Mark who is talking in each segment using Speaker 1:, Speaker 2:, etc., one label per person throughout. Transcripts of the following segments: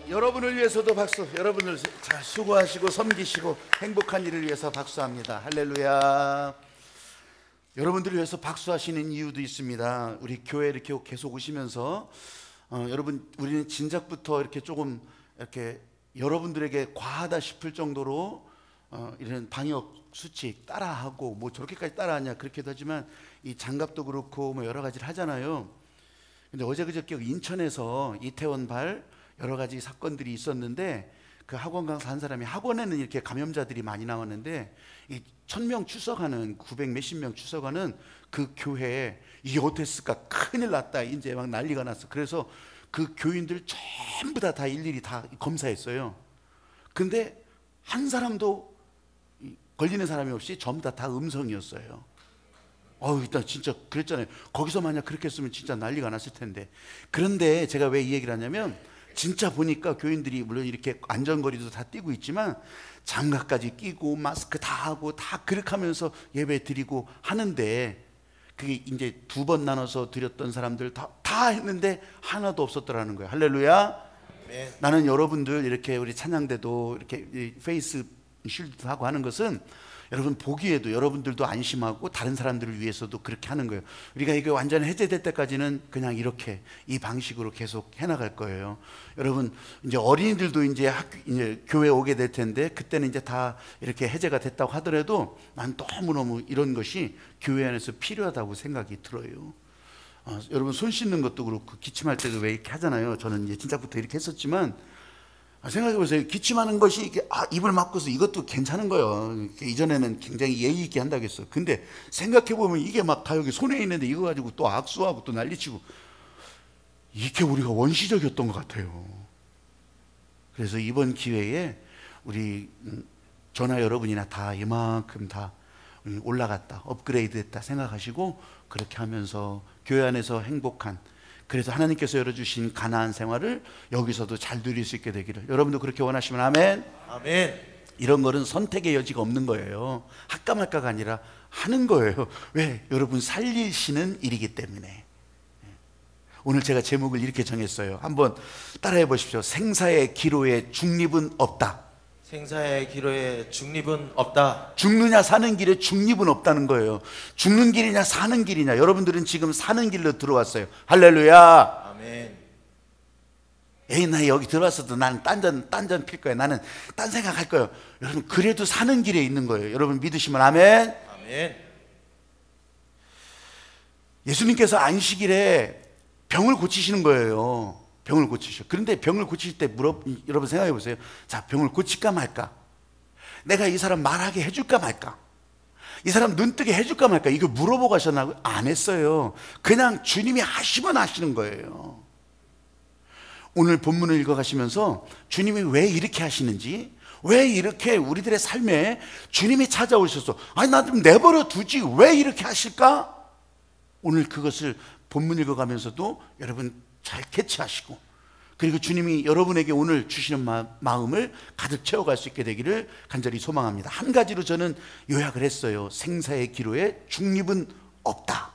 Speaker 1: 여러분을 위해서도 박수. 여러분을 잘 수고하시고 섬기시고 행복한 일을 위해서 박수합니다. 할렐루야. 여러분들을 위해서 박수하시는 이유도 있습니다. 우리 교회 이렇게 계속 오시면서 여러분, 우리는 진작부터 이렇게 조금 이렇게 여러분들에게 과하다 싶을 정도로 이런 방역 수칙 따라하고, 뭐 저렇게까지 따라하냐 그렇게도 하지만 이 장갑도 그렇고 뭐 여러 가지를 하잖아요. 근데 어제 그저께 인천에서 이태원발 여러 가지 사건들이 있었는데, 그 학원 강사 한 사람이, 학원에는 이렇게 감염자들이 많이 나왔는데 이 1000명 출석하는, 900 몇십 명 출석하는 그 교회에 이게 어땠을까, 큰일 났다 이제 막 난리가 났어. 그래서 그 교인들 전부 다 일일이 다 검사했어요. 근데 한 사람도 걸리는 사람이 없이 전부 다 음성이었어요. 일단 진짜 그랬잖아요. 거기서 만약 그렇게 했으면 진짜 난리가 났을 텐데. 그런데 제가 왜 이 얘기를 하냐면, 진짜 보니까 교인들이 물론 이렇게 안전거리도 다 띄고 있지만 장갑까지 끼고 마스크 다 하고 다 그렇게 하면서 예배 드리고 하는데, 그게 이제 2번 나눠서 드렸던 사람들 다 했는데 하나도 없었더라는 거예요. 할렐루야. 네. 나는 여러분들 이렇게 우리 찬양대도 이렇게 페이스 쉴드 하고 하는 것은 여러분 보기에도 여러분들도 안심하고 다른 사람들을 위해서도 그렇게 하는 거예요. 우리가 이게 완전 해제될 때까지는 그냥 이렇게 이 방식으로 계속 해나갈 거예요. 여러분, 이제 어린이들도 이제 교회 오게 될 텐데, 그때는 이제 다 이렇게 해제가 됐다고 하더라도 난 너무너무 이런 것이 교회 안에서 필요하다고 생각이 들어요. 여러분, 손 씻는 것도 그렇고 기침할 때도 왜 이렇게 하잖아요. 저는 이제 진작부터 이렇게 했었지만, 생각해보세요. 기침하는 것이 입을 막고서 이것도 괜찮은 거예요. 이전에는 굉장히 예의 있게 한다고 했어요. 근데 생각해보면 이게 막 다 여기 손에 있는데 이거 가지고 또 악수하고 또 난리치고, 이게 우리가 원시적이었던 것 같아요. 그래서 이번 기회에 우리 저나 여러분이나 다 이만큼 다 올라갔다, 업그레이드 됐다 생각하시고 그렇게 하면서 교회 안에서 행복한, 그래서 하나님께서 열어주신 가나안 생활을 여기서도 잘 누릴 수 있게 되기를, 여러분도 그렇게 원하시면 아멘. 아멘. 이런 거는 선택의 여지가 없는 거예요. 할까 말까가 아니라 하는 거예요. 왜? 여러분 살리시는 일이기 때문에. 오늘 제가 제목을 이렇게 정했어요. 한번 따라해 보십시오. 생사의 기로에 중립은 없다.
Speaker 2: 생사의 기로에 중립은 없다.
Speaker 1: 죽느냐 사는 길에 중립은 없다는 거예요. 죽는 길이냐 사는 길이냐. 여러분들은 지금 사는 길로 들어왔어요. 할렐루야.
Speaker 2: 아멘.
Speaker 1: 나 여기 들어왔어도 나는 딴전 필 거야. 나는 딴 생각할 거예요. 여러분, 그래도 사는 길에 있는 거예요. 여러분 믿으시면 아멘.
Speaker 2: 아멘.
Speaker 1: 예수님께서 안식일에 병을 고치시는 거예요. 병을 고치셔. 그런데 병을 고칠 때 여러분 생각해 보세요. 자, 병을 고칠까 말까? 내가 이 사람 말하게 해줄까 말까? 이 사람 눈뜨게 해줄까 말까? 이거 물어보고 하셨나요? 안 했어요. 그냥 주님이 하시면 하시는 거예요. 오늘 본문을 읽어가시면서 주님이 왜 이렇게 하시는지, 왜 이렇게 우리들의 삶에 주님이 찾아오셔서 나 좀 내버려 두지 왜 이렇게 하실까? 오늘 그것을 본문 읽어가면서도 여러분 잘 캐치하시고, 그리고 주님이 여러분에게 오늘 주시는 마음을 가득 채워갈 수 있게 되기를 간절히 소망합니다. 한 가지로 저는 요약을 했어요. 생사의 기로에 중립은 없다.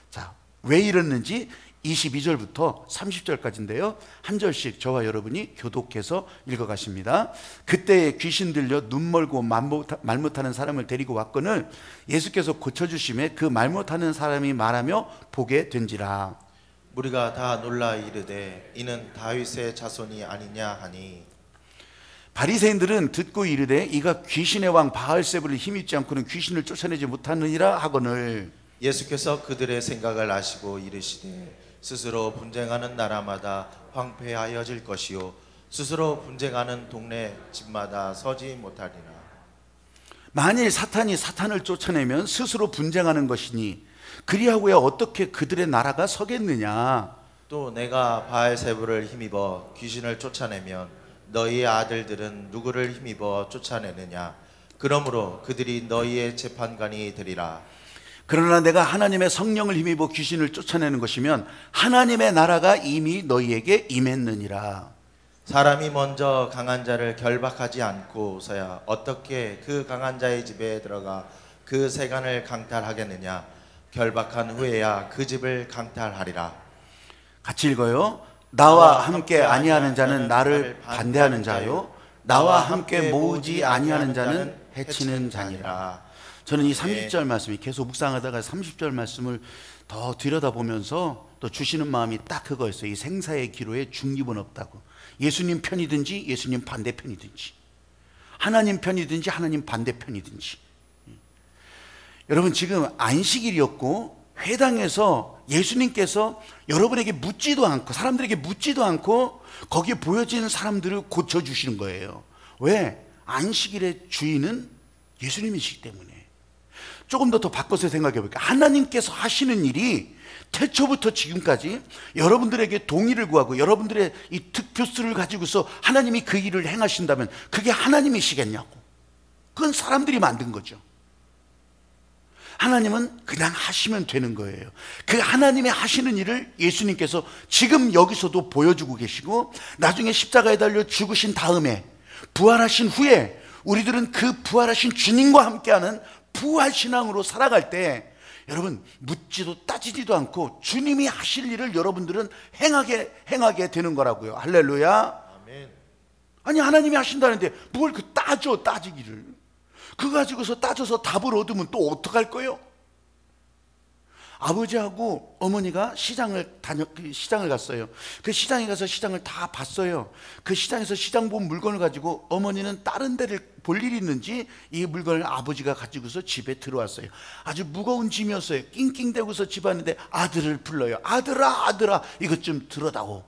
Speaker 1: 자, 왜 이랬는지 22절부터 30절까지인데요. 한 절씩 저와 여러분이 교독해서 읽어가십니다. 그때 귀신 들려 눈 멀고 말 못하는 사람을 데리고 왔거늘 예수께서 고쳐주심에 그 말 못하는 사람이 말하며 보게 된지라.
Speaker 2: 우리가 다 놀라 이르되 이는 다윗의 자손이 아니냐 하니,
Speaker 1: 바리새인들은 듣고 이르되 이가 귀신의 왕 바알세불을 힘입지 않고는 귀신을 쫓아내지 못하느니라 하거늘
Speaker 2: 예수께서 그들의 생각을 아시고 이르시되 스스로 분쟁하는 나라마다 황폐하여질 것이요 스스로 분쟁하는 동네 집마다 서지 못하리라.
Speaker 1: 만일 사탄이 사탄을 쫓아내면 스스로 분쟁하는 것이니 그리하고야 어떻게 그들의 나라가 서겠느냐.
Speaker 2: 또 내가 바알세불을 힘입어 귀신을 쫓아내면 너희의 아들들은 누구를 힘입어 쫓아내느냐. 그러므로 그들이 너희의 재판관이 되리라.
Speaker 1: 그러나 내가 하나님의 성령을 힘입어 귀신을 쫓아내는 것이면 하나님의 나라가 이미 너희에게 임했느니라.
Speaker 2: 사람이 먼저 강한 자를 결박하지 않고서야 어떻게 그 강한 자의 집에 들어가 그 세간을 강탈하겠느냐. 결박한 후에야 그 집을 강탈하리라.
Speaker 1: 같이 읽어요. 나와 함께 아니하는 자는 나를 반대하는 자요 나와 함께 모으지 아니하는 자는 해치는 자니라. 저는 이 30절 말씀이 계속 묵상하다가 30절 말씀을 더 들여다보면서 또 주시는 마음이 딱 그거였어요. 이 생사의 기로에 중립은 없다고. 예수님 편이든지 예수님 반대편이든지, 하나님 편이든지 하나님 반대편이든지. 여러분, 지금 안식일이었고 회당에서 예수님께서 여러분에게 묻지도 않고 사람들에게 묻지도 않고 거기에 보여지는 사람들을 고쳐주시는 거예요. 왜? 안식일의 주인은 예수님이시기 때문에. 조금 더 바꿔서 생각해 볼게요. 하나님께서 하시는 일이 태초부터 지금까지 여러분들에게 동의를 구하고 여러분들의 이 득표수를 가지고서 하나님이 그 일을 행하신다면 그게 하나님이시겠냐고. 그건 사람들이 만든 거죠. 하나님은 그냥 하시면 되는 거예요. 그 하나님의 하시는 일을 예수님께서 지금 여기서도 보여주고 계시고, 나중에 십자가에 달려 죽으신 다음에 부활하신 후에 우리들은 그 부활하신 주님과 함께하는 부활신앙으로 살아갈 때 여러분, 묻지도 따지지도 않고 주님이 하실 일을 여러분들은 행하게 되는 거라고요. 할렐루야.
Speaker 2: 아멘.
Speaker 1: 아니, 하나님이 하신다는데 뭘 그 따지기를. 그거 가지고서 따져서 답을 얻으면 또 어떡할 거예요? 아버지하고 어머니가 시장을 갔어요. 그 시장에 가서 시장을 다 봤어요. 그 시장에서 시장 본 물건을 가지고 어머니는 다른 데를 볼 일이 있는지 이 물건을 아버지가 가지고서 집에 들어왔어요. 아주 무거운 짐이었어요. 낑낑대고서 집 왔는데 아들을 불러요. 아들아 이것 좀 들어다오.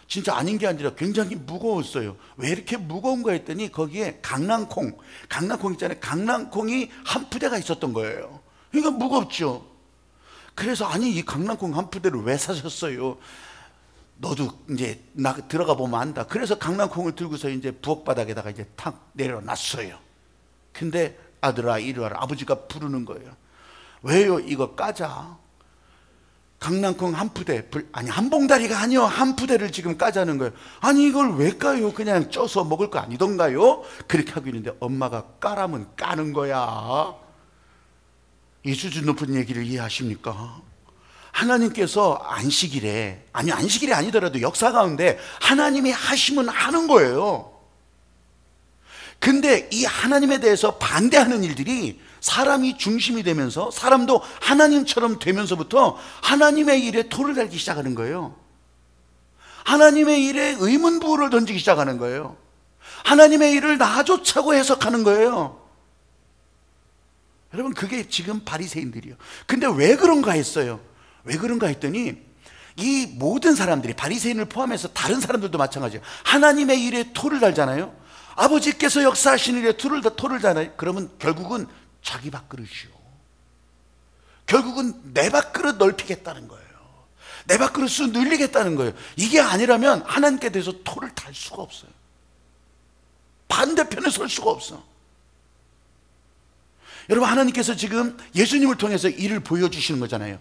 Speaker 1: 진짜 아닌 게 아니라 굉장히 무거웠어요. 왜 이렇게 무거운가 했더니 거기에 강낭콩 있잖아요. 강낭콩이 한 푸대가 있었던 거예요. 그러니까 무겁죠. 그래서 아니, 이 강낭콩 한 푸대를 왜 사셨어요? 너도 이제 들어가 보면 안다. 그래서 강낭콩을 들고서 이제 부엌 바닥에다가 이제 탁 내려놨어요. 근데 아들아 이리 와라. 아버지가 부르는 거예요. 왜요? 이거 까자. 강낭콩 한 푸대, 아니 한 봉다리가 아니요, 한 푸대를 지금 까자는 거예요. 아니 이걸 왜 까요? 그냥 쪄서 먹을 거 아니던가요? 그렇게 하고 있는데 엄마가 까라면 까는 거야. 이 수준 높은 얘기를 이해하십니까? 하나님께서 안식일에, 아니 안식일이 아니더라도 역사 가운데 하나님이 하시면 하는 거예요. 근데 이 하나님에 대해서 반대하는 일들이 사람이 중심이 되면서 사람도 하나님처럼 되면서부터 하나님의 일에 토를 달기 시작하는 거예요. 하나님의 일에 의문부호를 던지기 시작하는 거예요. 하나님의 일을 나조차고 해석하는 거예요. 여러분, 그게 지금 바리새인들이요. 근데 왜 그런가 했어요. 왜 그런가 했더니 이 모든 사람들이, 바리새인을 포함해서 다른 사람들도 마찬가지예요. 하나님의 일에 토를 달잖아요. 아버지께서 역사하시는 일에 토를 달잖아요. 그러면 결국은 자기 밥그릇이요. 결국은 내 밥그릇 넓히겠다는 거예요. 내 밥그릇을 늘리겠다는 거예요. 이게 아니라면 하나님께 대해서 토를 달 수가 없어요. 반대편에 설 수가 없어. 여러분, 하나님께서 지금 예수님을 통해서 일을 보여주시는 거잖아요.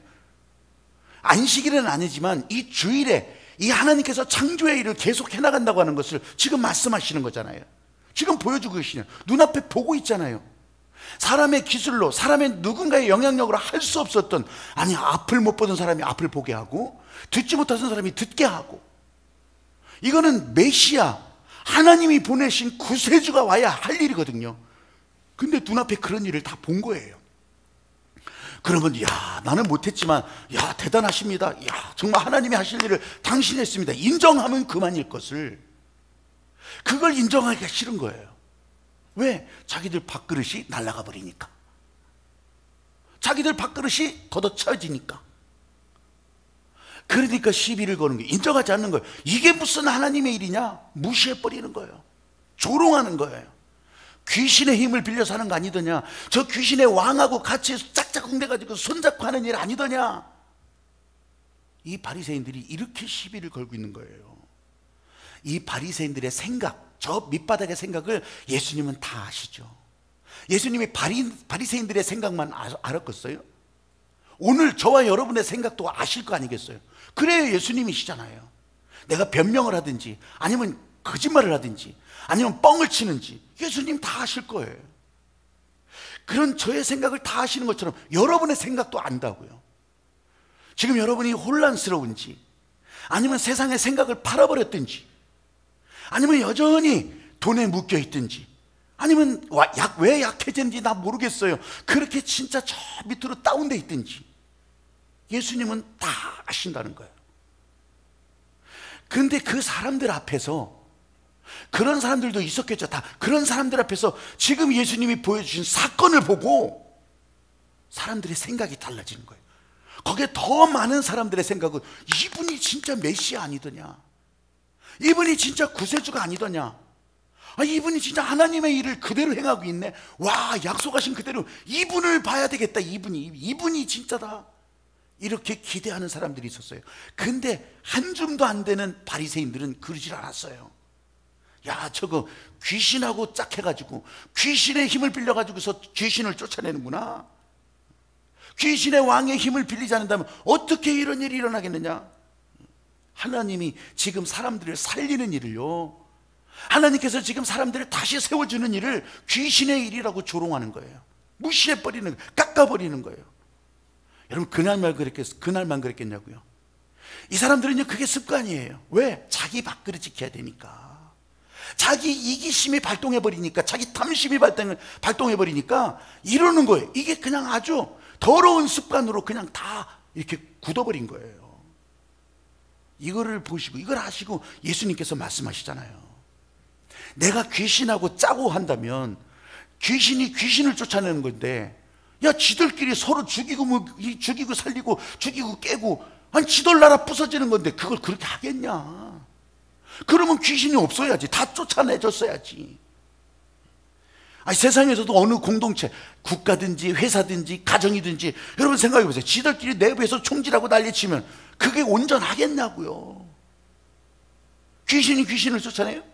Speaker 1: 안식일은 아니지만 이 주일에 이 하나님께서 창조의 일을 계속 해나간다고 하는 것을 지금 말씀하시는 거잖아요. 지금 보여주고 계시냐. 눈앞에 보고 있잖아요. 사람의 기술로, 사람의 누군가의 영향력으로 할 수 없었던, 아니 앞을 못 보던 사람이 앞을 보게 하고 듣지 못하던 사람이 듣게 하고, 이거는 메시아, 하나님이 보내신 구세주가 와야 할 일이거든요. 근데 눈앞에 그런 일을 다 본 거예요. 그러면 야, 나는 못했지만 야, 대단하십니다. 야, 정말 하나님이 하실 일을 당신이 했습니다. 인정하면 그만일 것을, 그걸 인정하기가 싫은 거예요. 왜? 자기들 밥그릇이 날아가 버리니까. 자기들 밥그릇이 걷어차지니까. 그러니까 시비를 거는 거예요. 인정하지 않는 거예요. 이게 무슨 하나님의 일이냐? 무시해버리는 거예요. 조롱하는 거예요. 귀신의 힘을 빌려서 하는 거 아니더냐? 저 귀신의 왕하고 같이 짝짝꿍대가지고 손잡고 하는 일 아니더냐? 이 바리새인들이 이렇게 시비를 걸고 있는 거예요. 이 바리새인들의 생각, 저 밑바닥의 생각을 예수님은 다 아시죠. 예수님이 바리새인들의 생각만 알았겠어요? 오늘 저와 여러분의 생각도 아실 거 아니겠어요? 그래요, 예수님이시잖아요. 내가 변명을 하든지 아니면 거짓말을 하든지 아니면 뻥을 치는지 예수님 다 아실 거예요. 그런 저의 생각을 다 아시는 것처럼 여러분의 생각도 안다고요. 지금 여러분이 혼란스러운지, 아니면 세상의 생각을 팔아버렸든지, 아니면 여전히 돈에 묶여 있든지, 아니면 왜 약해졌는지 나 모르겠어요. 그렇게 진짜 저 밑으로 다운돼 있든지 예수님은 다 아신다는 거예요. 근데 그 사람들 앞에서, 그런 사람들도 있었겠죠. 다 그런 사람들 앞에서 지금 예수님이 보여주신 사건을 보고 사람들의 생각이 달라지는 거예요. 거기에 더 많은 사람들의 생각은 이분이 진짜 메시아 아니더냐, 이분이 진짜 구세주가 아니더냐, 이분이 진짜 하나님의 일을 그대로 행하고 있네, 와 약속하신 그대로 이분을 봐야 되겠다, 이분이 진짜다, 이렇게 기대하는 사람들이 있었어요. 근데 한 줌도 안 되는 바리새인들은 그러질 않았어요. 야, 저거 귀신하고 짝해가지고 귀신의 힘을 빌려가지고서 귀신을 쫓아내는구나, 귀신의 왕의 힘을 빌리지 않는다면 어떻게 이런 일이 일어나겠느냐. 하나님이 지금 사람들을 살리는 일을요, 하나님께서 지금 사람들을 다시 세워주는 일을 귀신의 일이라고 조롱하는 거예요. 무시해버리는, 깎아버리는 거예요. 여러분, 그날만 그랬겠냐고요. 이 사람들은요, 그게 습관이에요. 왜? 자기 밥그릇 지켜야 되니까, 자기 이기심이 발동해버리니까, 자기 탐심이 발동해버리니까 이러는 거예요. 이게 그냥 아주 더러운 습관으로 그냥 다 이렇게 굳어버린 거예요. 이거를 보시고, 이걸 아시고 예수님께서 말씀하시잖아요. 내가 귀신하고 짜고 한다면 귀신이 귀신을 쫓아내는 건데, 야, 지들끼리 서로 죽이고 살리고 죽이고 깨고, 아니 지들 나라 부서지는 건데 그걸 그렇게 하겠냐. 그러면 귀신이 없어야지, 다 쫓아내줬어야지. 아니, 세상에서도 어느 공동체, 국가든지 회사든지 가정이든지, 여러분 생각해 보세요. 지들끼리 내부에서 총질하고 난리치면 그게 온전하겠냐고요. 귀신이 귀신을 쫓아내요?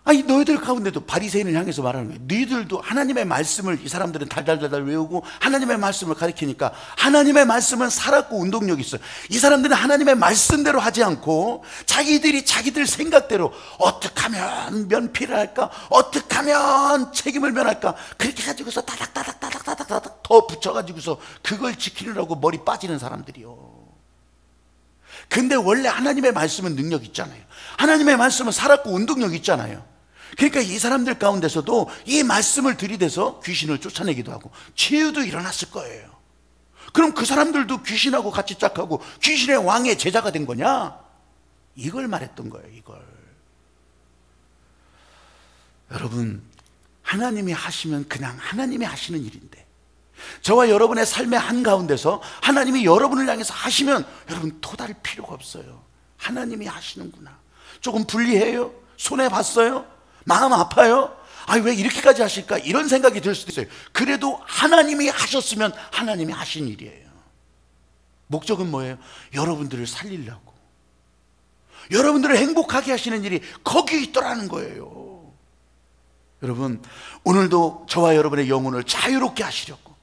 Speaker 1: 아니, 너희들 가운데도 바리새인을 향해서 말하는 거예요. 너희들도 하나님의 말씀을, 이 사람들은 달달달달 외우고 하나님의 말씀을 가르치니까, 하나님의 말씀은 살았고 운동력이 있어요. 이 사람들은 하나님의 말씀대로 하지 않고 자기들이 자기들 생각대로 어떻게 하면 면피를 할까, 어떻게 하면 책임을 면할까, 그렇게 가지고서 다닥다닥 더 붙여가지고서 그걸 지키느라고 머리 빠지는 사람들이요. 근데 원래 하나님의 말씀은 능력 있잖아요. 하나님의 말씀은 살았고 운동력 있잖아요. 그러니까 이 사람들 가운데서도 이 말씀을 들이대서 귀신을 쫓아내기도 하고 치유도 일어났을 거예요. 그럼 그 사람들도 귀신하고 같이 짝하고 귀신의 왕의 제자가 된 거냐? 이걸 말했던 거예요, 이걸. 여러분, 하나님이 하시면 그냥 하나님이 하시는 일인데, 저와 여러분의 삶의 한가운데서 하나님이 여러분을 향해서 하시면 여러분 토달할 필요가 없어요. 하나님이 하시는구나. 조금 불리해요? 손해봤어요? 마음 아파요? 왜 이렇게까지 하실까? 이런 생각이 들 수도 있어요. 그래도 하나님이 하셨으면 하나님이 하신 일이에요. 목적은 뭐예요? 여러분들을 살리려고, 여러분들을 행복하게 하시는 일이 거기에 있더라는 거예요. 여러분, 오늘도 저와 여러분의 영혼을 자유롭게 하시려고,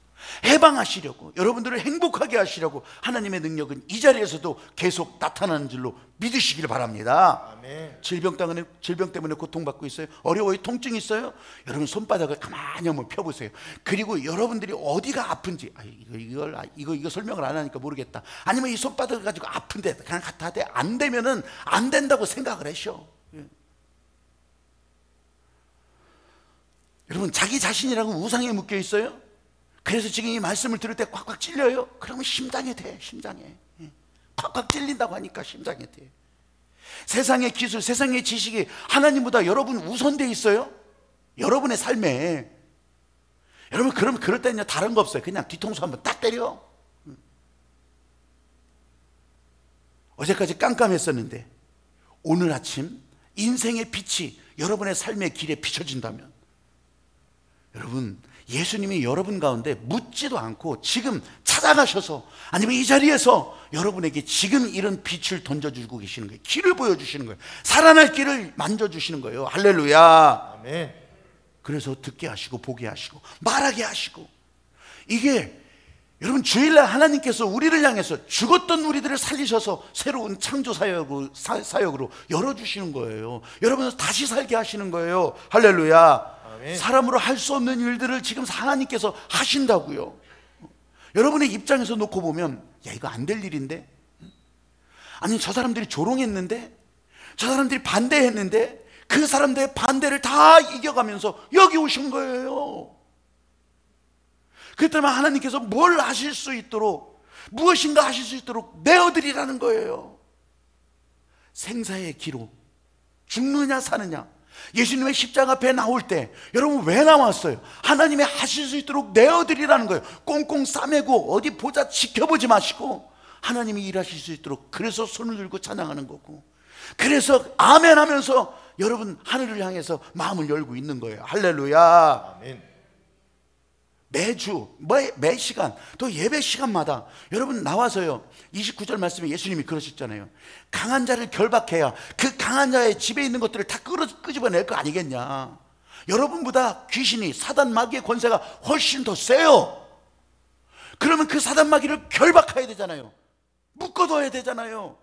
Speaker 1: 해방하시려고, 여러분들을 행복하게 하시려고 하나님의 능력은 이 자리에서도 계속 나타나는 줄로 믿으시길 바랍니다.
Speaker 2: 아멘.
Speaker 1: 질병 때문에 고통받고 있어요? 어려워요? 통증이 있어요? 여러분 손바닥을 가만히 한번 펴보세요. 그리고 여러분들이 어디가 아픈지, 이거 설명을 안 하니까 모르겠다, 아니면 이 손바닥을 가지고 아픈데 그냥 갖다 대, 안 되면은 안 된다고 생각을 하셔. 여러분, 자기 자신이라고 우상에 묶여 있어요? 그래서 지금 이 말씀을 들을 때 꽉꽉 찔려요? 그러면 심장에 돼, 심장에. 꽉꽉 찔린다고 하니까 심장에 돼. 세상의 기술, 세상의 지식이 하나님보다 여러분 우선돼 있어요? 여러분의 삶에. 여러분, 그러면 그럴 때는요, 다른 거 없어요. 그냥 뒤통수 한번 딱 때려. 어제까지 깜깜했었는데 오늘 아침 인생의 빛이 여러분의 삶의 길에 비춰진다면, 여러분, 예수님이 여러분 가운데 묻지도 않고 지금 찾아가셔서, 아니면 이 자리에서 여러분에게 지금 이런 빛을 던져주고 계시는 거예요. 길을 보여주시는 거예요. 살아날 길을 만져주시는 거예요. 할렐루야.
Speaker 2: 아멘.
Speaker 1: 그래서 듣게 하시고 보게 하시고 말하게 하시고, 이게 여러분 주일날 하나님께서 우리를 향해서 죽었던 우리들을 살리셔서 새로운 창조 사역으로 열어주시는 거예요. 여러분을 다시 살게 하시는 거예요. 할렐루야.
Speaker 2: 아멘.
Speaker 1: 사람으로 할 수 없는 일들을 지금 하나님께서 하신다고요. 여러분의 입장에서 놓고 보면 야, 이거 안 될 일인데, 아니 저 사람들이 조롱했는데, 저 사람들이 반대했는데 그 사람들의 반대를 다 이겨가면서 여기 오신 거예요. 그렇기 때문에 하나님께서 뭘 하실 수 있도록, 무엇인가 하실 수 있도록 내어드리라는 거예요. 생사의 기로 죽느냐 사느냐. 예수님의 십자가 앞에 나올 때 여러분 왜 나왔어요? 하나님이 하실 수 있도록 내어드리라는 거예요. 꽁꽁 싸매고 어디 보자 지켜보지 마시고 하나님이 일하실 수 있도록, 그래서 손을 들고 찬양하는 거고, 그래서 아멘 하면서 여러분 하늘을 향해서 마음을 열고 있는 거예요. 할렐루야.
Speaker 2: 아멘.
Speaker 1: 매주 매 시간 또 예배 시간마다 여러분 나와서요, 29절 말씀에 예수님이 그러셨잖아요. 강한 자를 결박해야 그 강한 자의 집에 있는 것들을 다 끄집어낼 거 아니겠냐. 여러분보다 귀신이, 사단 마귀의 권세가 훨씬 더 세요. 그러면 그 사단 마귀를 결박해야 되잖아요. 묶어둬야 되잖아요.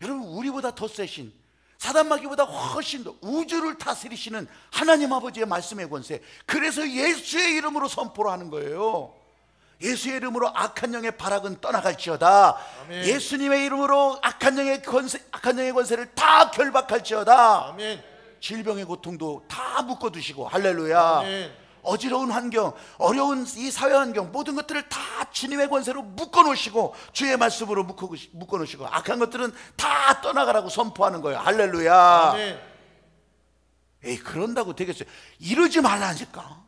Speaker 1: 여러분 우리보다 더 세신, 사단 마귀보다 훨씬 더 우주를 다스리시는 하나님 아버지의 말씀의 권세, 그래서 예수의 이름으로 선포를 하는 거예요. 예수의 이름으로 악한 영의 발악은 떠나갈지어다.
Speaker 2: 아멘.
Speaker 1: 예수님의 이름으로 악한 영의 권세를 다 결박할지어다.
Speaker 2: 아멘.
Speaker 1: 질병의 고통도 다 묶어두시고, 할렐루야.
Speaker 2: 아멘.
Speaker 1: 어지러운 환경, 어려운 이 사회 환경, 모든 것들을 다 주님의 권세로 묶어놓으시고, 주의 말씀으로 묶어놓으시고, 악한 것들은 다 떠나가라고 선포하는 거예요. 할렐루야.
Speaker 2: 아멘.
Speaker 1: 에이, 그런다고 되겠어요? 이러지 말라니까.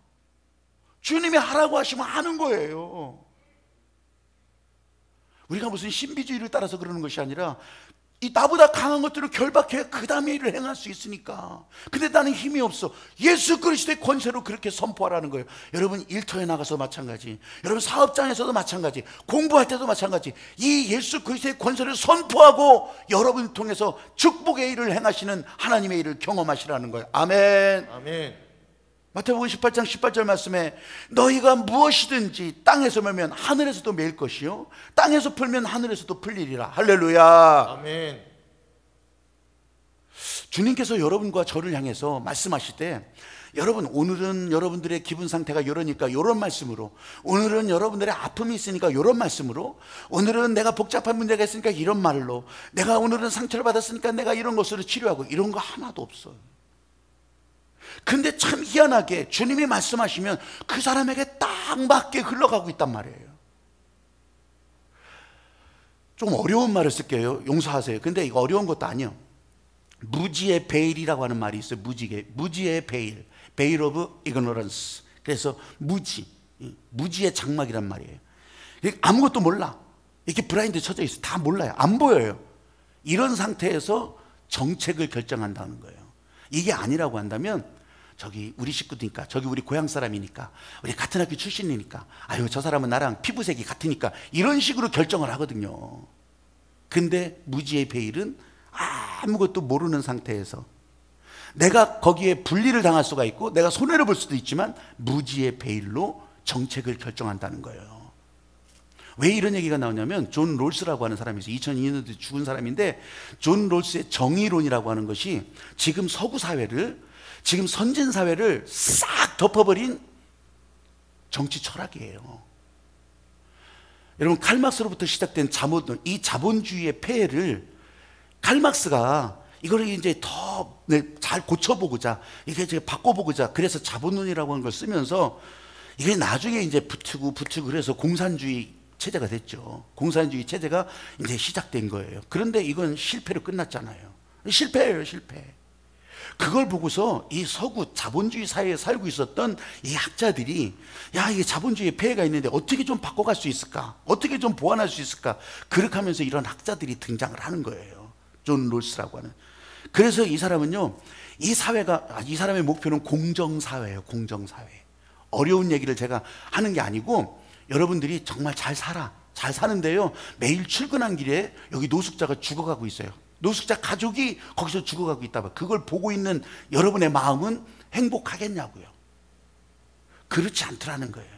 Speaker 1: 주님이 하라고 하시면 하는 거예요. 우리가 무슨 신비주의를 따라서 그러는 것이 아니라, 이 나보다 강한 것들을 결박해야 그 다음에 일을 행할 수 있으니까. 근데 나는 힘이 없어. 예수 그리스도의 권세로 그렇게 선포하라는 거예요. 여러분 일터에 나가서 마찬가지, 여러분 사업장에서도 마찬가지, 공부할 때도 마찬가지, 이 예수 그리스도의 권세를 선포하고 여러분을 통해서 축복의 일을 행하시는 하나님의 일을 경험하시라는 거예요. 아멘.
Speaker 2: 아멘.
Speaker 1: 마태복음 18장 18절 말씀에 너희가 무엇이든지 땅에서 매면 하늘에서도 매일 것이요 땅에서 풀면 하늘에서도 풀리리라. 할렐루야.
Speaker 2: 아멘.
Speaker 1: 주님께서 여러분과 저를 향해서 말씀하실 때, 여러분 오늘은 여러분들의 기분 상태가 이러니까 이런 말씀으로, 오늘은 여러분들의 아픔이 있으니까 이런 말씀으로, 오늘은 내가 복잡한 문제가 있으니까 이런 말로, 내가 오늘은 상처를 받았으니까 내가 이런 것으로 치료하고, 이런 거 하나도 없어요. 근데 참 희한하게 주님이 말씀하시면 그 사람에게 딱 맞게 흘러가고 있단 말이에요. 좀 어려운 말을 쓸게요. 용서하세요. 근데 이거 어려운 것도 아니에요. 무지의 베일이라고 하는 말이 있어요. 무지의 베일, 베일 오브 이그노런스. 그래서 무지의 장막이란 말이에요. 아무것도 몰라. 이렇게 브라인드 쳐져 있어요. 다 몰라요. 안 보여요. 이런 상태에서 정책을 결정한다는 거예요. 이게 아니라고 한다면, 저기 우리 식구니까, 저기 우리 고향 사람이니까, 우리 같은 학교 출신이니까, 아유 저 사람은 나랑 피부색이 같으니까, 이런 식으로 결정을 하거든요. 근데 무지의 베일은 아무것도 모르는 상태에서 내가 거기에 분리를 당할 수가 있고 내가 손해를 볼 수도 있지만 무지의 베일로 정책을 결정한다는 거예요. 왜 이런 얘기가 나오냐면, 존 롤스라고 하는 사람이 있어요. 2002년도에 죽은 사람인데, 존 롤스의 정의론이라고 하는 것이 지금 서구 사회를, 지금 선진 사회를 싹 덮어버린 정치 철학이에요. 여러분 칼막스로부터 시작된 이 자본주의의 폐해를 칼막스가 이거를 이제 더 잘 고쳐보고자, 이게 이제 바꿔보고자, 그래서 자본론이라고 하는 걸 쓰면서 이게 나중에 이제 붙이고 그래서 공산주의 체제가 됐죠. 공산주의 체제가 이제 시작된 거예요. 그런데 이건 실패로 끝났잖아요. 실패예요, 실패. 그걸 보고서 이 서구 자본주의 사회에 살고 있었던 이 학자들이, 야, 이게 자본주의에 폐해가 있는데 어떻게 좀 바꿔갈 수 있을까? 어떻게 좀 보완할 수 있을까? 그렇게 하면서 이런 학자들이 등장을 하는 거예요. 존 롤스라고 하는. 그래서 이 사람은요, 이 사람의 목표는 공정사회예요. 공정사회. 어려운 얘기를 제가 하는 게 아니고, 여러분들이 정말 잘 사는데요, 매일 출근한 길에 여기 노숙자가 죽어가고 있어요. 노숙자 가족이 거기서 죽어가고 있다 봐. 그걸 보고 있는 여러분의 마음은 행복하겠냐고요. 그렇지 않더라는 거예요.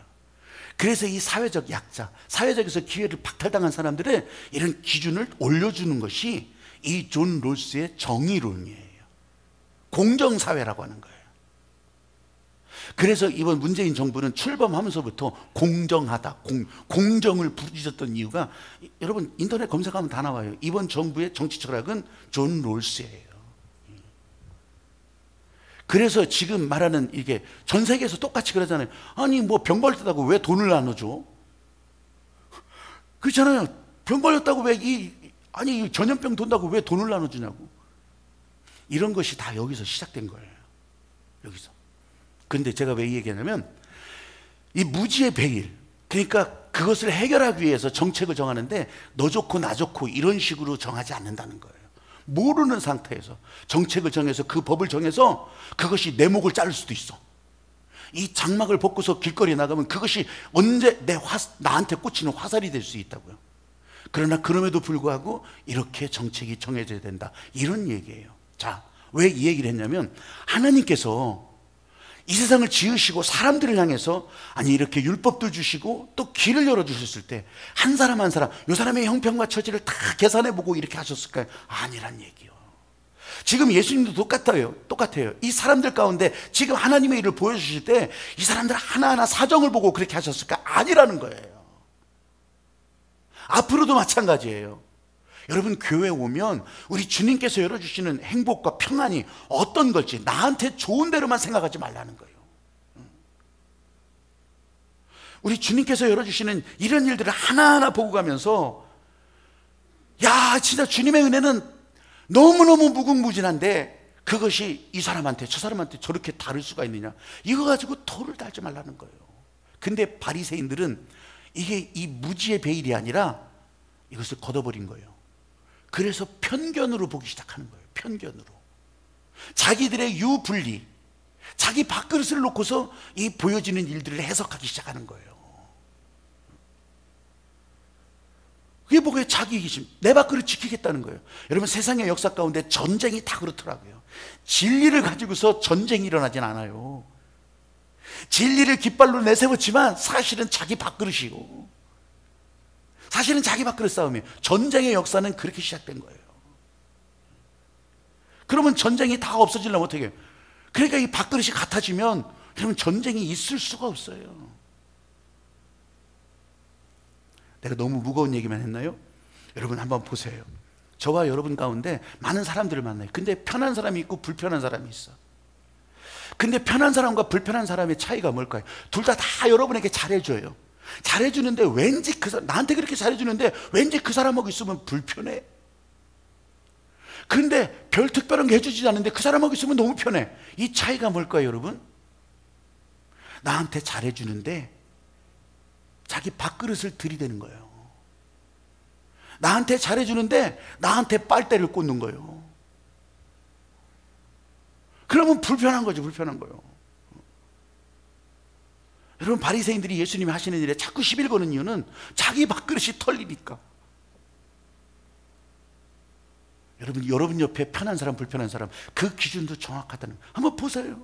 Speaker 1: 그래서 이 사회적 약자, 사회적에서 기회를 박탈당한 사람들의 이런 기준을 올려주는 것이 이 존 롤스의 정의론이에요. 공정사회라고 하는 거예요. 그래서 이번 문재인 정부는 출범하면서부터 공정하다, 공정을 부르짖었던 이유가, 여러분 인터넷 검색하면 다 나와요. 이번 정부의 정치 철학은 존 롤스예요. 그래서 지금 말하는 이게 전 세계에서 똑같이 그러잖아요. 아니 뭐 병 걸렸다고 왜 돈을 나눠줘? 그렇잖아요. 병 걸렸다고 아니 전염병 돈다고 왜 돈을 나눠주냐고. 이런 것이 다 여기서 시작된 거예요. 여기서. 근데 제가 왜 이 얘기하냐면, 이 무지의 베일, 그러니까 그것을 해결하기 위해서 정책을 정하는데 너 좋고 나 좋고 이런 식으로 정하지 않는다는 거예요. 모르는 상태에서 정책을 정해서 그 법을 정해서 그것이 내 목을 자를 수도 있어. 이 장막을 벗고서 길거리에 나가면 그것이 언제 나한테 꽂히는 화살이 될 수 있다고요. 그러나 그럼에도 불구하고 이렇게 정책이 정해져야 된다, 이런 얘기예요. 자, 왜 이 얘기를 했냐면, 하나님께서 이 세상을 지으시고 사람들을 향해서 이렇게 율법도 주시고 또 길을 열어주셨을 때 한 사람 한 사람, 이 사람의 형편과 처지를 다 계산해보고 이렇게 하셨을까요? 아니란 얘기요. 지금 예수님도 똑같아요. 이 사람들 가운데 지금 하나님의 일을 보여주실 때 이 사람들 하나하나 사정을 보고 그렇게 하셨을까? 아니라는 거예요. 앞으로도 마찬가지예요. 여러분, 교회 오면 우리 주님께서 열어주시는 행복과 평안이 어떤 걸지 나한테 좋은 대로만 생각하지 말라는 거예요. 우리 주님께서 열어주시는 이런 일들을 하나하나 보고 가면서, 야, 진짜 주님의 은혜는 너무너무 무궁무진한데 그것이 이 사람한테 저 사람한테 저렇게 다를 수가 있느냐, 이거 가지고 토를 달지 말라는 거예요. 근데 바리새인들은 이게 이 무지의 베일이 아니라 이것을 걷어버린 거예요. 그래서 편견으로 보기 시작하는 거예요. 편견으로. 자기들의 유분리, 자기 밥그릇을 놓고서 이 보여지는 일들을 해석하기 시작하는 거예요. 그게 뭐예요? 자기 이기심. 내 밥그릇 지키겠다는 거예요. 여러분, 세상의 역사 가운데 전쟁이 다 그렇더라고요. 진리를 가지고서 전쟁이 일어나진 않아요. 진리를 깃발로 내세웠지만 사실은 자기 밥그릇이고, 사실은 자기 밥그릇 싸움이에요. 전쟁의 역사는 그렇게 시작된 거예요. 그러면 전쟁이 다 없어지려면 어떻게 해요? 그러니까 이 밥그릇이 같아지면 여러분, 전쟁이 있을 수가 없어요. 내가 너무 무거운 얘기만 했나요? 여러분 한번 보세요. 저와 여러분 가운데 많은 사람들을 만나요. 근데 편한 사람이 있고 불편한 사람이 있어. 근데 편한 사람과 불편한 사람의 차이가 뭘까요? 둘 다 여러분에게 잘해줘요. 잘해주는데 왠지 나한테 그렇게 잘해주는데 왠지 그 사람하고 있으면 불편해. 근데 별 특별한 게 해주지 않는데 그 사람하고 있으면 너무 편해. 이 차이가 뭘까요, 여러분? 나한테 잘해주는데 자기 밥그릇을 들이대는 거예요. 나한테 잘해주는데 나한테 빨대를 꽂는 거예요. 그러면 불편한 거죠. 불편한 거예요. 여러분, 바리새인들이 예수님이 하시는 일에 자꾸 시비를 거는 이유는 자기 밥그릇이 털리니까. 여러분 옆에 편한 사람, 불편한 사람, 그 기준도 정확하다는 거 한번 보세요.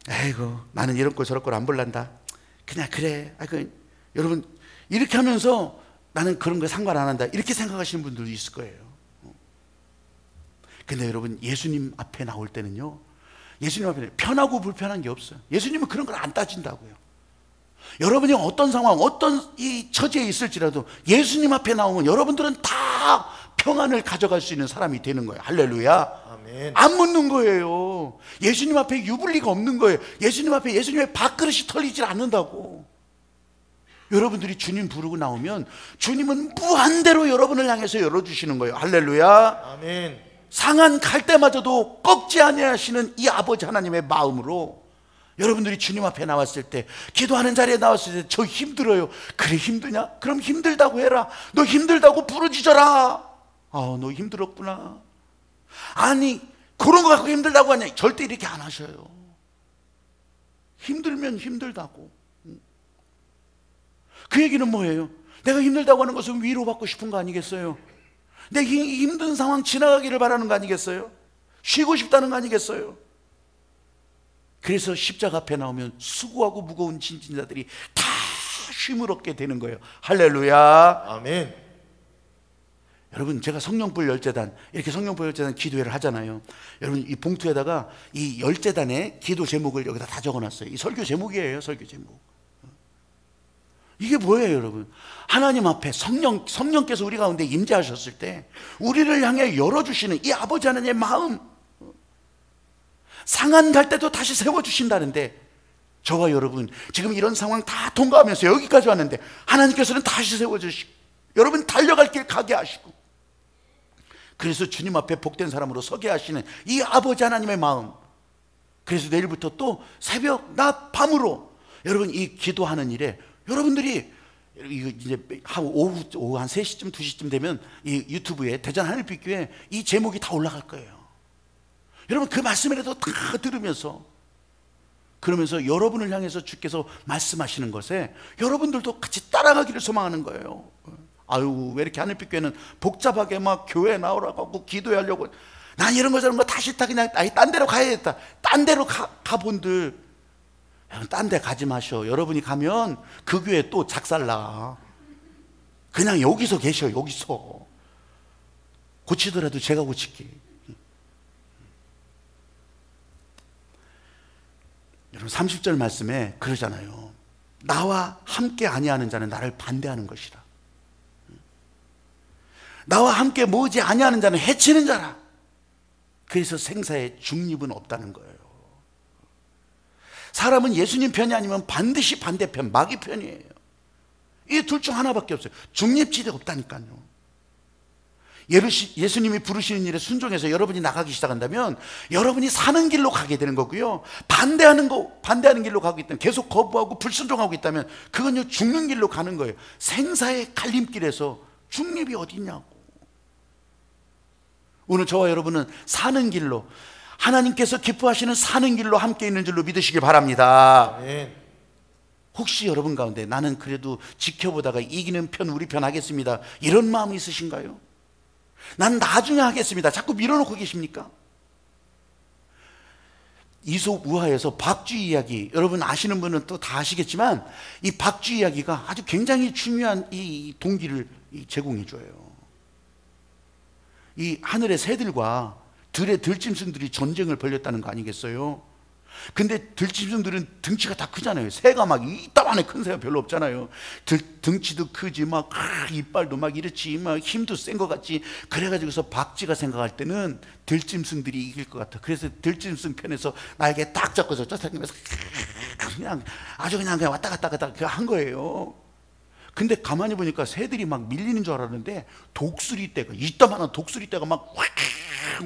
Speaker 1: 아이고, 나는 이런 거 저런 걸 안 볼란다. 그냥 그래. 여러분, 이렇게 하면서 나는 그런 거 상관 안 한다, 이렇게 생각하시는 분들도 있을 거예요. 근데 여러분, 예수님 앞에 나올 때는요, 예수님 앞에 편하고 불편한 게 없어요. 예수님은 그런 걸 안 따진다고요. 여러분이 어떤 상황, 어떤 이 처지에 있을지라도 예수님 앞에 나오면 여러분들은 다 평안을 가져갈 수 있는 사람이 되는 거예요. 할렐루야.
Speaker 2: 아멘.
Speaker 1: 안 묻는 거예요. 예수님 앞에 유불리가 없는 거예요. 예수님 앞에 예수님의 밥그릇이 털리질 않는다고. 여러분들이 주님 부르고 나오면 주님은 무한대로 여러분을 향해서 열어주시는 거예요. 할렐루야.
Speaker 2: 아멘.
Speaker 1: 상한 갈대마저도 꺾지 아니하시는 이 아버지 하나님의 마음으로 여러분들이 주님 앞에 나왔을 때, 기도하는 자리에 나왔을 때, 저 힘들어요. 그래, 힘드냐? 그럼 힘들다고 해라. 너 힘들다고 부르짖어라. 너 힘들었구나. 아니, 그런 거 갖고 힘들다고 하냐? 절대 이렇게 안 하셔요. 힘들면 힘들다고. 그 얘기는 뭐예요? 내가 힘들다고 하는 것은 위로받고 싶은 거 아니겠어요? 내 힘든 상황 지나가기를 바라는 거 아니겠어요? 쉬고 싶다는 거 아니겠어요? 그래서 십자가 앞에 나오면 수고하고 무거운 진진자들이 다 쉼을 얻게 되는 거예요. 할렐루야.
Speaker 2: 아멘.
Speaker 1: 여러분, 제가 성령불 열재단, 이렇게 성령불 열재단 기도회를 하잖아요. 여러분, 이 봉투에다가 이 열재단의 기도 제목을 여기다 다 적어놨어요. 이 설교 제목이에요, 설교 제목. 이게 뭐예요, 여러분? 하나님 앞에 성령께서 우리 가운데 임재하셨을 때 우리를 향해 열어주시는 이 아버지 하나님의 마음, 상한 갈 때도 다시 세워주신다는데, 저와 여러분 지금 이런 상황 다 통과하면서 여기까지 왔는데 하나님께서는 다시 세워주시고 여러분 달려갈 길 가게 하시고, 그래서 주님 앞에 복된 사람으로 서게 하시는 이 아버지 하나님의 마음. 그래서 내일부터 또 새벽 낮 밤으로 여러분 이 기도하는 일에 여러분들이 이제 오후 한 3시쯤 2시쯤 되면 이 유튜브에 대전 하늘빛교회 이 제목이 다 올라갈 거예요. 여러분 그 말씀이라도 다 들으면서, 그러면서 여러분을 향해서 주께서 말씀하시는 것에 여러분들도 같이 따라가기를 소망하는 거예요. 아유, 왜 이렇게 하늘빛교회는 복잡하게 막 교회 나오라고 하고 기도하려고, 난 이런 거 저런 거 다 싫다, 그냥 딴 데로 가야겠다. 딴 데로 가본들, 딴 데 가지 마셔. 여러분이 가면 그 교회 또 작살나. 그냥 여기서 계셔. 여기서 고치더라도 제가 고칠게. 여러분 30절 말씀에 그러잖아요. 나와 함께 아니하는 자는 나를 반대하는 것이라. 나와 함께 모으지 아니하는 자는 해치는 자라. 그래서 생사에 중립은 없다는 거예요. 사람은 예수님 편이 아니면 반드시 반대편, 마귀 편이에요. 이 둘 중 하나밖에 없어요. 중립지대 없다니까요. 예수님이 부르시는 일에 순종해서 여러분이 나가기 시작한다면 여러분이 사는 길로 가게 되는 거고요. 반대하는 길로 가고 있다면, 계속 거부하고 불순종하고 있다면 그건요 죽는 길로 가는 거예요. 생사의 갈림길에서 중립이 어디 있냐고. 오늘 저와 여러분은 사는 길로, 하나님께서 기뻐하시는 사는 길로 함께 있는 줄로 믿으시기 바랍니다.
Speaker 2: 아멘.
Speaker 1: 혹시 여러분 가운데 나는 그래도 지켜보다가 이기는 편, 우리 편 하겠습니다, 이런 마음이 있으신가요? 난 나중에 하겠습니다, 자꾸 밀어놓고 계십니까? 이솝 우화에서 박쥐 이야기, 여러분 아시는 분은 또 다 아시겠지만 이 박쥐 이야기가 아주 굉장히 중요한 이 동기를 제공해 줘요. 이 하늘의 새들과 들의 들짐승들이 전쟁을 벌였다는 거 아니겠어요? 근데 들짐승들은 등치가 다 크잖아요. 새가 막 이따만해 큰 새가 별로 없잖아요. 등치도 크지, 막 이빨도 막 이렇지, 막 힘도 센 것 같지. 그래가지고서 박쥐가 생각할 때는 들짐승들이 이길 것 같아. 그래서 들짐승 편에서 날개 딱 잡고서 쫓아다니면서 그냥 아주 그냥 왔다 갔다 한 거예요. 근데 가만히 보니까 새들이 막 밀리는 줄 알았는데 독수리떼가, 이따만한 독수리떼가 막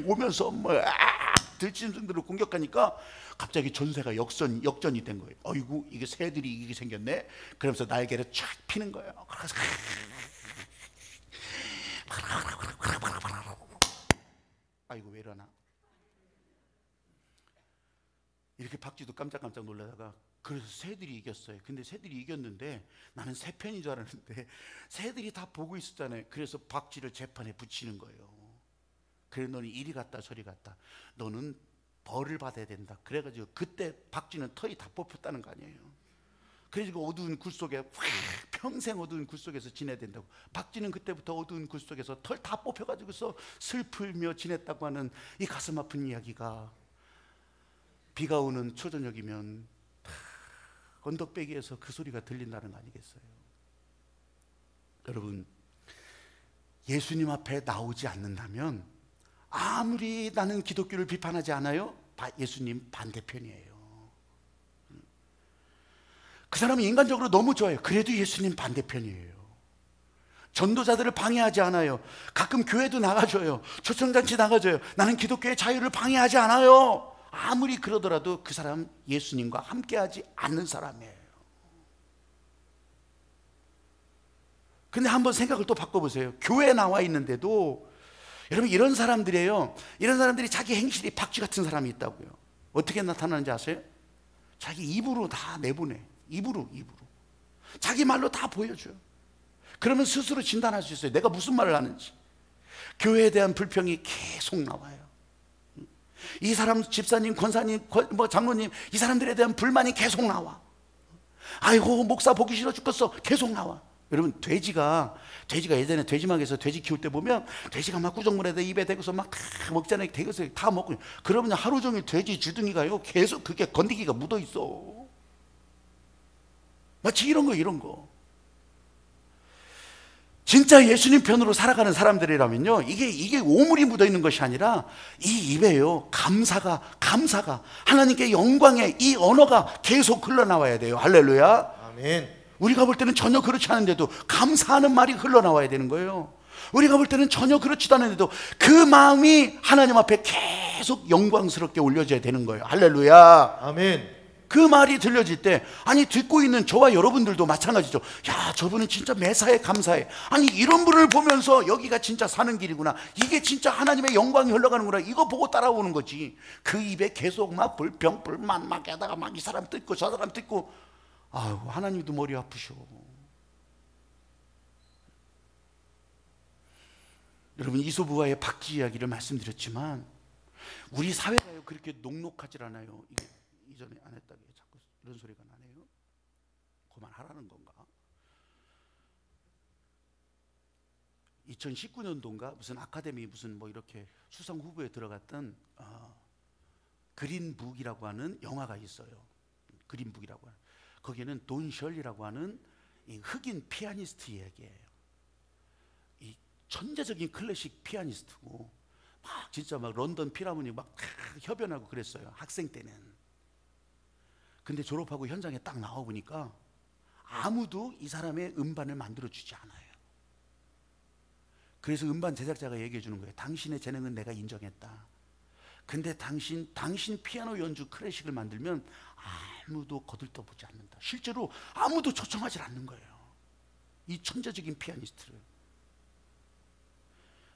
Speaker 1: 오면서 뭐 들짐승들을 공격하니까 갑자기 전세가 역전이 된 거예요. 어이구, 이게 새들이 이기게 생겼네. 그러면서 날개를 쫙 피는 거예요. 그래서 아이고 왜 이러나. 이렇게 박쥐도 깜짝깜짝 놀라다가, 그래서 새들이 이겼어요. 근데 새들이 이겼는데 나는 새 편인 줄 알았는데 새들이 다 보고 있었잖아요. 그래서 박쥐를 재판에 붙이는 거예요. 그래, 너는 이리 갔다 저리 갔다, 너는 벌을 받아야 된다. 그래가지고 그때 박쥐는 털이 다 뽑혔다는 거 아니에요. 그래가지고 어두운 굴 속에 평생 어두운 굴 속에서 지내야 된다고. 박쥐는 그때부터 어두운 굴 속에서 털 다 뽑혀가지고서 슬플며 지냈다고 하는 이 가슴 아픈 이야기가 비가 오는 초저녁이면 언덕배기에서 그 소리가 들린다는 거 아니겠어요? 여러분, 예수님 앞에 나오지 않는다면 아무리 나는 기독교를 비판하지 않아요, 예수님 반대편이에요. 그 사람은 인간적으로 너무 좋아요. 그래도 예수님 반대편이에요. 전도자들을 방해하지 않아요. 가끔 교회도 나가줘요. 초청잔치 나가줘요. 나는 기독교의 자유를 방해하지 않아요. 아무리 그러더라도 그 사람 예수님과 함께하지 않는 사람이에요. 근데 한번 생각을 또 바꿔보세요. 교회에 나와 있는데도 여러분 이런 사람들이에요. 이런 사람들이 자기 행실이 박쥐 같은 사람이 있다고요. 어떻게 나타나는지 아세요? 자기 입으로 다 내보내. 입으로 자기 말로 다 보여줘요. 그러면 스스로 진단할 수 있어요. 내가 무슨 말을 하는지. 교회에 대한 불평이 계속 나와요. 이 사람, 집사님, 권사님, 장로님, 이 사람들에 대한 불만이 계속 나와. 아이고 목사 보기 싫어 죽겠어, 계속 나와. 여러분 돼지가 예전에 돼지막에서 돼지 키울 때 보면 돼지가 막 구정물에다 입에 대고서 막 다 먹잖아요. 대고서 다 먹고 그러면 하루 종일 돼지 주둥이가요 계속 그게 건더기가 묻어 있어. 마치 이런 거. 진짜 예수님 편으로 살아가는 사람들이라면요, 이게 오물이 묻어 있는 것이 아니라 이 입에요 감사가 하나님께 영광의 이 언어가 계속 흘러나와야 돼요. 할렐루야.
Speaker 2: 아멘.
Speaker 1: 우리가 볼 때는 전혀 그렇지 않은데도 감사하는 말이 흘러나와야 되는 거예요. 우리가 볼 때는 전혀 그렇지도 않은데도 그 마음이 하나님 앞에 계속 영광스럽게 올려져야 되는 거예요. 할렐루야.
Speaker 2: 아멘.
Speaker 1: 그 말이 들려질 때, 아니 듣고 있는 저와 여러분들도 마찬가지죠. 야, 저분은 진짜 매사에 감사해. 아니 이런 분을 보면서 여기가 진짜 사는 길이구나, 이게 진짜 하나님의 영광이 흘러가는구나, 이거 보고 따라오는 거지. 그 입에 계속 막 불평 불만 막 하다가 막 이 사람 뜯고 저 사람 뜯고, 아유 하나님도 머리 아프셔. 여러분 이소부와의 박쥐 이야기를 말씀드렸지만 우리 사회가요 그렇게 녹록하질 않아요. 이게 이전에 안 했다고 자꾸 이런 소리가 나네요. 그만하라는 건가? 2019년도인가 무슨 아카데미 무슨 뭐 이렇게 수상 후보에 들어갔던 그린북이라고 하는 영화가 있어요. 그린북이라고 하는. 거기에는 돈 셜리라고 하는 이 흑인 피아니스트 이야기예요. 이 천재적인 클래식 피아니스트고 막 진짜 막 런던 필하모니 막 협연하고 그랬어요. 학생 때는. 근데 졸업하고 현장에 딱 나와 보니까 아무도 이 사람의 음반을 만들어 주지 않아요. 그래서 음반 제작자가 얘기해 주는 거예요. 당신의 재능은 내가 인정했다. 근데 당신 피아노 연주 클래식을 만들면 아무도 거들떠보지 않는다. 실제로 아무도 초청하지 않는 거예요, 이 천재적인 피아니스트를.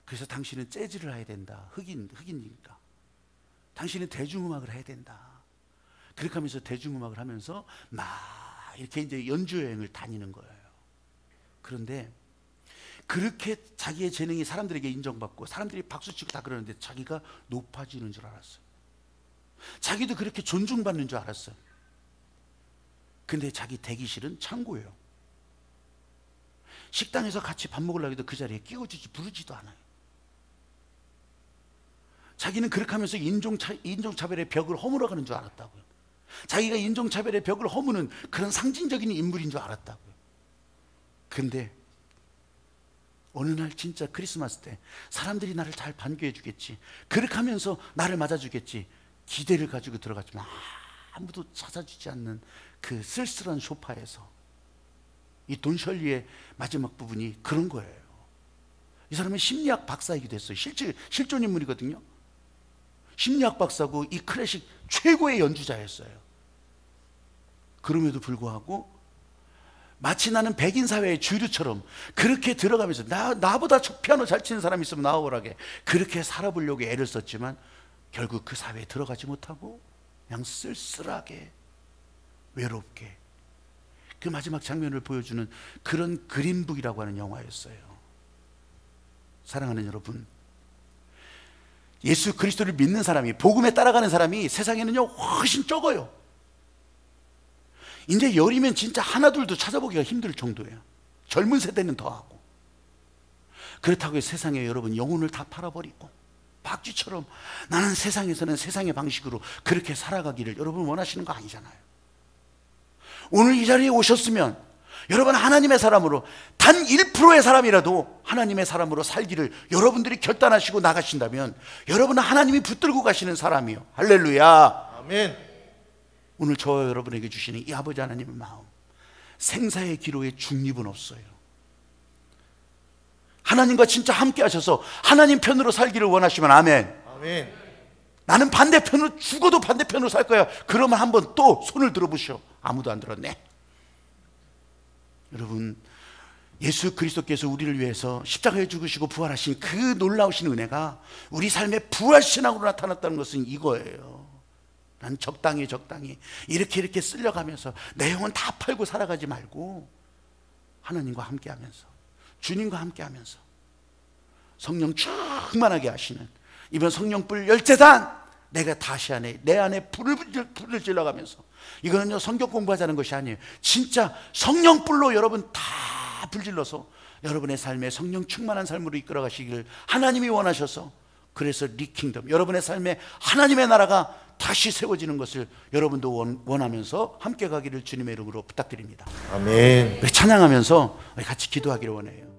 Speaker 1: 그래서 당신은 재즈를 해야 된다. 흑인이니까. 당신은 대중음악을 해야 된다. 그렇게 하면서 대중음악을 하면서 막 이렇게 이제 연주 여행을 다니는 거예요. 그런데 그렇게 자기의 재능이 사람들에게 인정받고 사람들이 박수치고 다 그러는데 자기가 높아지는 줄 알았어요. 자기도 그렇게 존중받는 줄 알았어요. 근데 자기 대기실은 창고예요. 식당에서 같이 밥 먹으려고 해도 그 자리에 끼워주지 부르지도 않아요. 자기는 그렇게 하면서 인종차별의 벽을 허물어가는 줄 알았다고요. 자기가 인종차별의 벽을 허무는 그런 상징적인 인물인 줄 알았다고요. 근데 어느 날 진짜 크리스마스 때 사람들이 나를 잘 반겨해 주겠지, 그렇게 하면서 나를 맞아주겠지 기대를 가지고 들어갔지만 아무도 찾아주지 않는 그 쓸쓸한 소파에서 이 돈 셜리의 마지막 부분이 그런 거예요. 이 사람은 심리학 박사이기도 했어요. 실존 인물이거든요. 심리학 박사고 이 클래식 최고의 연주자였어요. 그럼에도 불구하고 마치 나는 백인 사회의 주류처럼 그렇게 들어가면서 나보다 피아노 잘 치는 사람이 있으면 나오라게 그렇게 살아보려고 애를 썼지만 결국 그 사회에 들어가지 못하고 그냥 쓸쓸하게 외롭게 그 마지막 장면을 보여주는 그런 그린북이라고 하는 영화였어요. 사랑하는 여러분, 예수 그리스도를 믿는 사람이, 복음에 따라가는 사람이 세상에는요 훨씬 적어요. 이제 열이면 진짜 하나둘도 찾아보기가 힘들 정도예요. 젊은 세대는 더하고. 그렇다고 해서 세상에 여러분 영혼을 다 팔아버리고 박쥐처럼 나는 세상에서는 세상의 방식으로 그렇게 살아가기를 여러분 원하시는 거 아니잖아요. 오늘 이 자리에 오셨으면 여러분 하나님의 사람으로 단 1%의 사람이라도 하나님의 사람으로 살기를 여러분들이 결단하시고 나가신다면 여러분은 하나님이 붙들고 가시는 사람이요. 할렐루야.
Speaker 2: 아멘.
Speaker 1: 오늘 저와 여러분에게 주시는 이 아버지 하나님의 마음, 생사의 기로에 중립은 없어요. 하나님과 진짜 함께 하셔서 하나님 편으로 살기를 원하시면 아멘.
Speaker 2: 아멘.
Speaker 1: 나는 반대편으로 죽어도 반대편으로 살 거야. 그러면 한번 또 손을 들어보시오. 아무도 안 들었네. 여러분, 예수 그리스도께서 우리를 위해서 십자가에 죽으시고 부활하신 그 놀라우신 은혜가 우리 삶의 부활신앙으로 나타났다는 것은 이거예요. 난 적당히 이렇게 쓸려가면서 내 영혼 다 팔고 살아가지 말고 하나님과 함께하면서 주님과 함께하면서 성령 충만하게 하시는 이번 성령불 열재단, 내가 다시 내 안에 불을 질러가면서, 이거는요 성경 공부하자는 것이 아니에요. 진짜 성령불로 여러분 다 불질러서 여러분의 삶에 성령 충만한 삶으로 이끌어 가시기를 하나님이 원하셔서, 그래서 리킹덤, 여러분의 삶에 하나님의 나라가 다시 세워지는 것을 여러분도 원하면서 함께 가기를 주님의 이름으로 부탁드립니다.
Speaker 2: 아멘.
Speaker 1: 찬양하면서 같이 기도하기를 원해요.